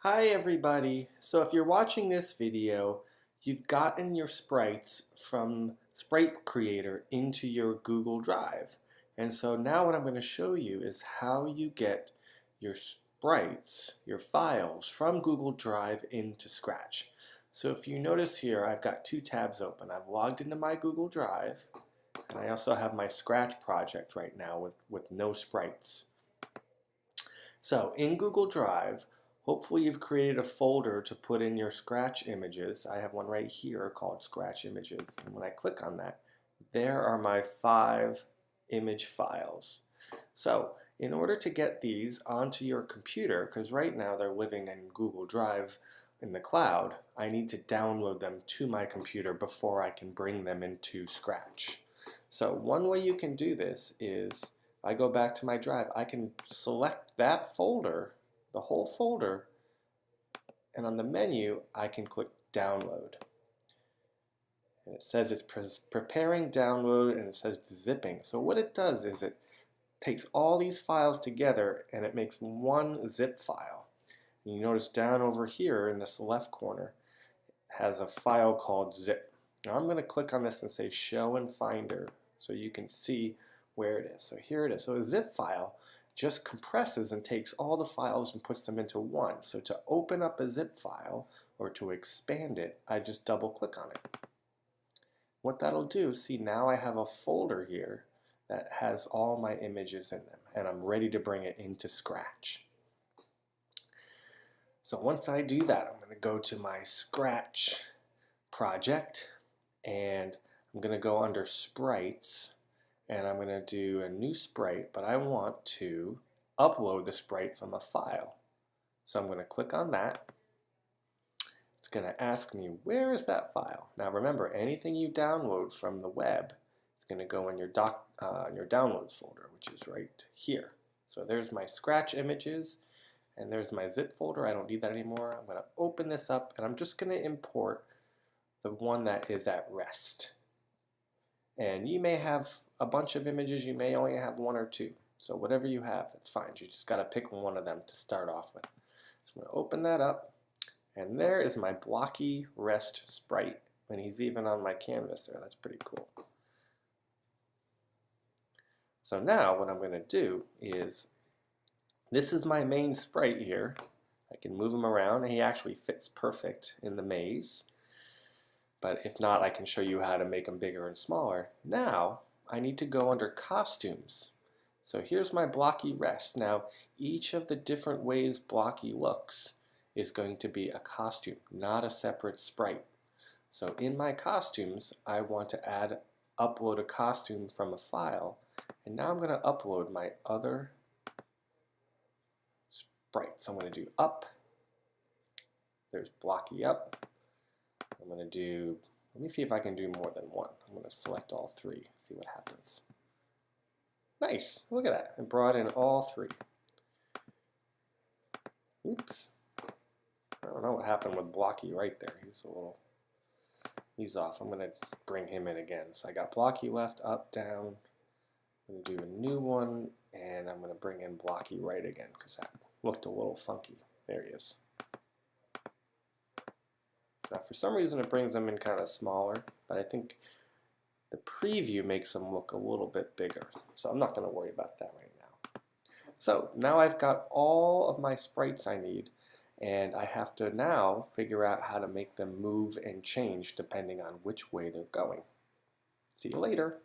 Hi everybody! So if you're watching this video, you've gotten your sprites from Sprite Creator into your Google Drive. And so now what I'm going to show you is how you get your sprites, your files from Google Drive into Scratch. So if you notice here, I've got two tabs open. I've logged into my Google Drive, and I also have my Scratch project right now with no sprites. So in Google Drive, hopefully you've created a folder to put in your Scratch images. I have one right here called Scratch Images. And when I click on that, there are my 5 image files. So in order to get these onto your computer, because right now they're living in Google Drive in the cloud, I need to download them to my computer before I can bring them into Scratch. So one way you can do this is I go back to my drive. I can select that folder, the whole folder, and on the menu I can click download. And it says it's preparing download, and it says zipping. So what it does is it takes all these files together and it makes one zip file. And you notice down over here in this left corner has a file called zip. Now I'm going to click on this and say show in Finder so you can see where it is. So here it is. So a zip file just compresses and takes all the files and puts them into one. So to open up a zip file or to expand it, I just double click on it. What that'll do, see, now I have a folder here that has all my images in them, and I'm ready to bring it into Scratch. So once I do that, I'm going to go to my Scratch project, and I'm going to go under Sprites, and I'm going to do a new sprite, but I want to upload the sprite from a file. So I'm going to click on that. It's going to ask me, where is that file? Now remember, anything you download from the web is going to go in your downloads folder, which is right here. So there's my Scratch images, and there's my zip folder. I don't need that anymore. I'm going to open this up, and I'm just going to import the one that is at rest. And you may have a bunch of images, you may only have one or two. So whatever you have, it's fine. You just got to pick one of them to start off with. So I'm going to open that up, and there is my blocky rest sprite. And he's even on my canvas there. That's pretty cool. So now what I'm going to do is, this is my main sprite here. I can move him around, and he actually fits perfect in the maze. But if not, I can show you how to make them bigger and smaller. Now, I need to go under Costumes. So here's my blocky rest. Now, each of the different ways blocky looks is going to be a costume, not a separate sprite. So in my costumes, I want to upload a costume from a file. And now I'm going to upload my other sprites. I'm going to do up. There's blocky up. I'm going to do, let me see if I can do more than one. I'm going to select all 3, see what happens. Nice, look at that. I brought in all 3. Oops. I don't know what happened with Blocky right there. He's off. I'm going to bring him in again. So I got Blocky left, up, down. I'm going to do a new one, and I'm going to bring in Blocky right again because that looked a little funky. There he is. Now for some reason it brings them in kind of smaller, but I think the preview makes them look a little bit bigger. So I'm not going to worry about that right now. So now I've got all of my sprites I need, and I have to now figure out how to make them move and change depending on which way they're going. See you later.